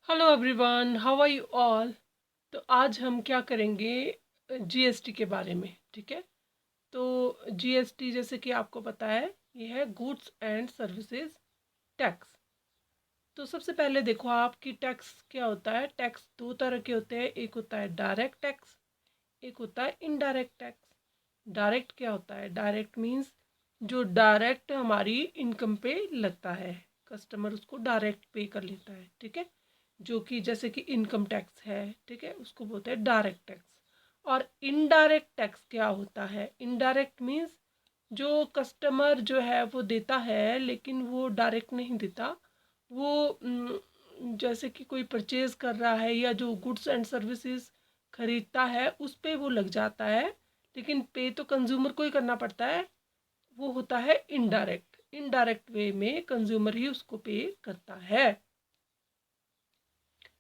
Hello everyone, how are you all. तो आज हम क्या करेंगे, जीएसटी के बारे में। ठीक है। तो जीएसटी जैसे कि आपको पता है, ये है गुड्स एंड सर्विसेज टैक्स। तो सबसे पहले देखो आप कि टैक्स क्या होता है। टैक्स दो तरह के होते हैं, एक होता है डायरेक्ट टैक्स, एक होता है इनडायरेक्ट टैक्स। डायरेक्ट क्या होता है? डायरेक्ट मीन्स जो डायरेक्ट हमारी इनकम पे लगता है, कस्टमर उसको डायरेक्ट पे कर लेता है। ठीक है। जो कि जैसे कि इनकम टैक्स है, ठीक है, उसको बोलते हैं डायरेक्ट टैक्स। और इनडायरेक्ट टैक्स क्या होता है? इनडायरेक्ट मीन्स जो कस्टमर जो है वो देता है, लेकिन वो डायरेक्ट नहीं देता। वो जैसे कि कोई परचेज कर रहा है या जो गुड्स एंड सर्विसेज खरीदता है उस पे वो लग जाता है, लेकिन पे तो कंज्यूमर को ही करना पड़ता है। वो होता है इनडायरेक्ट। इनडायरेक्ट वे में कंज्यूमर ही उसको पे करता है।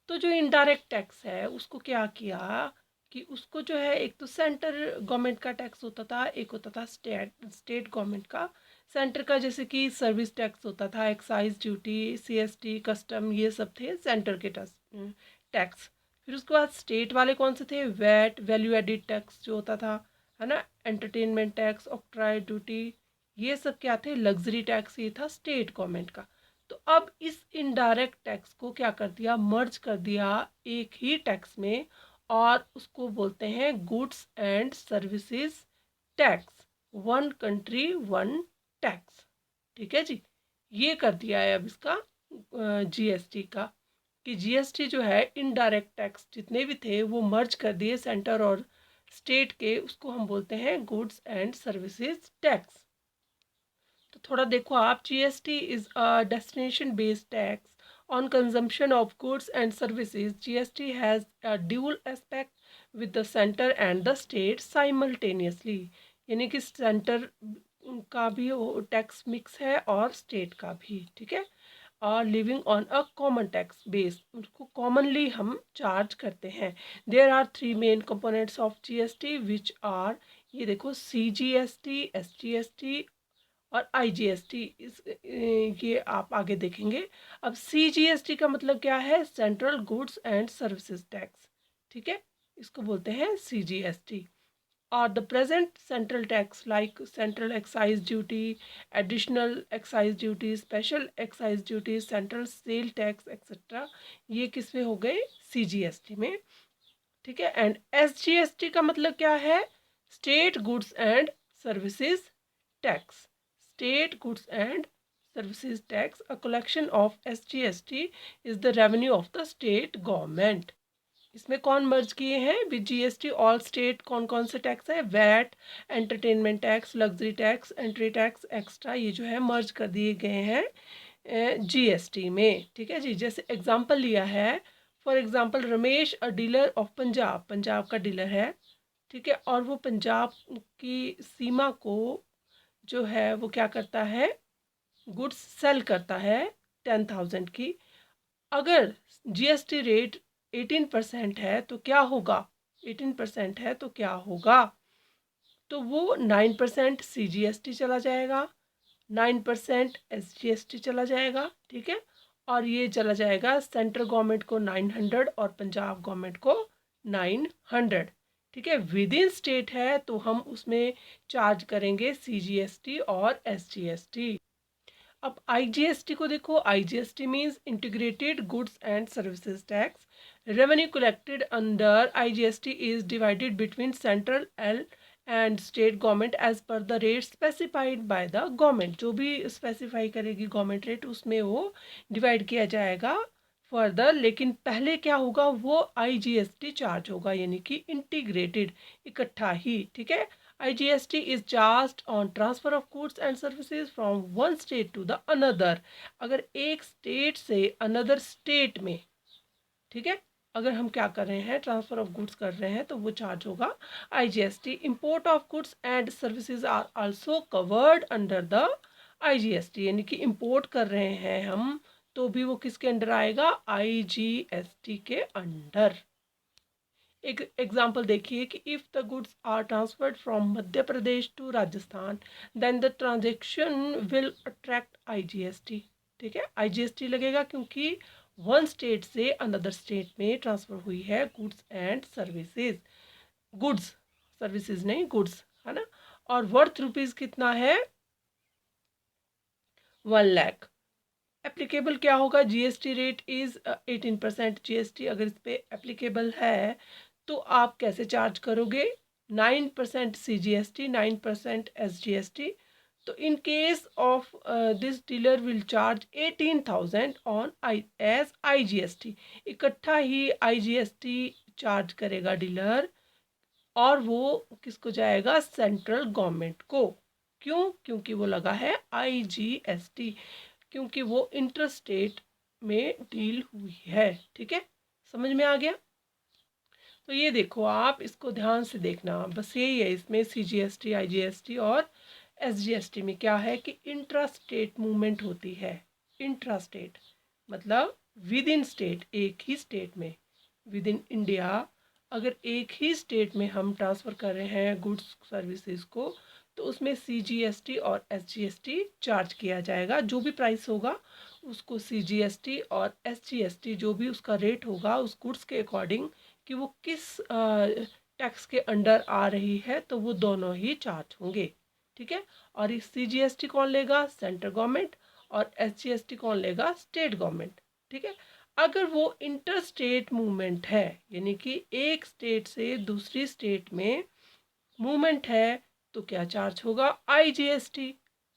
तो जो इनडायरेक्ट टैक्स है उसको क्या किया कि उसको जो है, एक तो सेंटर गवर्नमेंट का टैक्स होता था, एक होता था स्टेट गवर्नमेंट का। सेंटर का जैसे कि सर्विस टैक्स होता था, एक्साइज ड्यूटी, सीएसटी, कस्टम, ये सब थे सेंटर के टैक्स। फिर उसके बाद स्टेट वाले कौन से थे? वैट, वैल्यू एडिड टैक्स जो होता था, है ना, एंटरटेनमेंट टैक्स, ऑक्ट्राय ड्यूटी, ये सब क्या थे? लग्जरी टैक्स, ये था स्टेट गवर्नमेंट का। तो अब इस इनडायरेक्ट टैक्स को क्या कर दिया? मर्ज कर दिया एक ही टैक्स में, और उसको बोलते हैं goods and services tax. One country one tax. ठीक है जी। ये कर दिया है अब इसका जीएसटी का, कि जीएसटी जो है इनडायरेक्ट टैक्स जितने भी थे वो मर्ज कर दिए सेंटर और स्टेट के, उसको हम बोलते हैं गुड्स एंड सर्विसेज टैक्स। तो थोड़ा देखो आप, GST is a destination based tax on consumption of goods and services. GST has a dual aspect with the centre and the state simultaneously. यानी कि सेंटर का भी टैक्स मिक्स है और स्टेट का भी। ठीक है। और living on a common tax base, उसको कॉमनली हम चार्ज करते हैं। There are three main components of GST which are, ये देखो, सीजीएसटी, एसजीएसटी और आईजीएसटी। ये आप आगे देखेंगे। अब सीजीएसटी का मतलब क्या है? Central goods and services tax. ठीक है, इसको बोलते हैं सीजीएसटी। और the present central tax like central excise duty, additional excise duty, special excise duty, central sale tax etcetera, ये किस में हो गए? सीजीएसटी में। ठीक है। एंड एसजीएसटी का मतलब क्या है? State goods and services tax. State goods and services tax, a collection of SGST is the revenue of the state government. इसमें कौन मर्ज किए हैं विद जीएसटी? All state. कौन कौन से टैक्स है? VAT, entertainment tax, luxury tax, entry tax extra, ये जो है मर्ज कर दिए गए हैं जीएसटी में। ठीक है जी। जैसे एग्जांपल लिया है, for example Ramesh a dealer of Punjab, Punjab का डीलर है। ठीक है। और वो पंजाब की सीमा को जो है वो क्या करता है? गुड्स सेल करता है 10,000 की। अगर जीएसटी रेट 18% है तो क्या होगा? 18% है तो क्या होगा? तो वो 9% सीजीएसटी चला जाएगा, 9% एसजीएसटी चला जाएगा। ठीक है। और ये चला जाएगा सेंट्रल गवर्नमेंट को 900 और पंजाब गवर्नमेंट को 900। ठीक है। विद इन स्टेट है तो हम उसमें चार्ज करेंगे सीजीएसटी और एसजीएसटी। अब आईजीएसटी को देखो। IGST means integrated goods and services tax. Revenue collected under IGST is divided between central and state government as per the rate specified by the government. जो भी स्पेसिफाई करेगी government rate, उसमें वो divide किया जाएगा further. लेकिन पहले क्या होगा? वो आईजीएसटी चार्ज होगा, यानी कि इंटीग्रेटेड, इकट्ठा ही। ठीक है। IGST is charged on transfer of goods and services from one state to the another। अगर एक स्टेट से अनदर स्टेट में, ठीक है, अगर हम क्या कर रहे हैं, ट्रांसफर ऑफ गुड्स कर रहे हैं, तो वो चार्ज होगा IGST। Import of goods and services are also covered under the IGST। यानी कि इम्पोर्ट कर रहे हैं हम तो भी वो किसके अंडर आएगा? IGST के अंडर। एक एग्जाम्पल देखिए कि if the goods are transferred from Madhya Pradesh to Rajasthan then the transaction will attract IGST. ठीक है। आईजीएसटी लगेगा क्योंकि वन स्टेट से अनदर स्टेट में ट्रांसफ़र हुई है goods and services, goods, services नहीं, गुड्स, है ना। और वर्थ रुपीज़ कितना है, 1 लाख। एप्लीकेबल क्या होगा, जीएसटी रेट इज़ 18%। जीएसटी अगर इस पर एप्लीकेबल है तो आप कैसे चार्ज करोगे, 9% CGST, 9% SGST। तो in case of this dealer will charge 18,000 on as IGST। इकट्ठा ही IGST चार्ज करेगा डीलर, और वो किसको जाएगा, सेंट्रल गवर्नमेंट को। क्यों, क्योंकि वो लगा है IGST, क्योंकि वो इंटर स्टेट में डील हुई है। ठीक है, समझ में आ गया। तो ये देखो, आप इसको ध्यान से देखना, बस यही है इसमें CGST, IGST और SGST में क्या है कि इंट्रा स्टेट मूवमेंट होती है। इंट्रा स्टेट मतलब विद इन स्टेट, एक ही स्टेट में, विद इन इंडिया अगर एक ही स्टेट में हम ट्रांसफ़र कर रहे हैं गुड्स सर्विसेज को, तो उसमें CGST और SGST चार्ज किया जाएगा। जो भी प्राइस होगा उसको CGST और SGST, जो भी उसका रेट होगा उस गुड्स के अकॉर्डिंग कि वो किस टैक्स के अंडर आ रही है, तो वो दोनों ही चार्ज होंगे। ठीक है, और इस CGST कौन लेगा, सेंट्रल गवर्नमेंट, और SGST कौन लेगा, स्टेट गवर्नमेंट। ठीक है, अगर वो इंटर स्टेट मूवमेंट है, यानी कि एक स्टेट से दूसरी स्टेट में मूवमेंट है, तो क्या चार्ज होगा, IGST।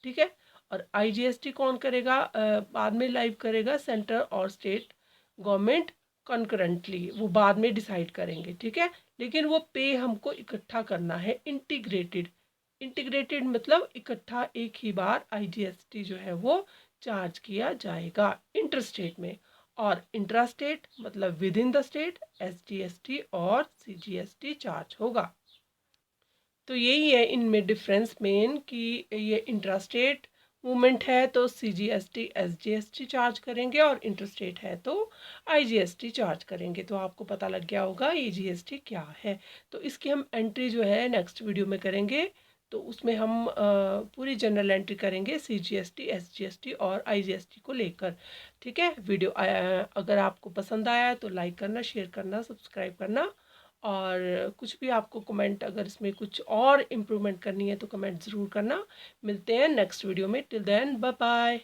ठीक है, और IGST कौन करेगा, बाद में लाइव करेगा, सेंटर और स्टेट गवर्नमेंट कॉन्करेंटली, वो बाद में डिसाइड करेंगे। ठीक है, लेकिन वो पे हमको इकट्ठा करना है, इंटीग्रेटेड। इंटीग्रेटेड मतलब इकट्ठा एक ही बार IGST जो है वो चार्ज किया जाएगा इंटर स्टेट में, और इंट्रा स्टेट मतलब with in the state SGST और CGST चार्ज होगा। तो यही है इनमें डिफरेंस मेन, कि ये इंट्रास्टेट मूवमेंट है तो CGST SGST चार्ज करेंगे, और इंटरस्टेट है तो IGST चार्ज करेंगे। तो आपको पता लग गया होगा ये GST क्या है। तो इसकी हम एंट्री जो है नेक्स्ट वीडियो में करेंगे, तो उसमें हम पूरी जनरल एंट्री करेंगे CGST SGST और IGST को लेकर। ठीक है, वीडियो अगर आपको पसंद आया तो लाइक करना, शेयर करना, सब्सक्राइब करना, और कुछ भी आपको कमेंट, अगर इसमें कुछ और इम्प्रूवमेंट करनी है तो कमेंट ज़रूर करना। मिलते हैं नेक्स्ट वीडियो में, टिल देन बाय बाय।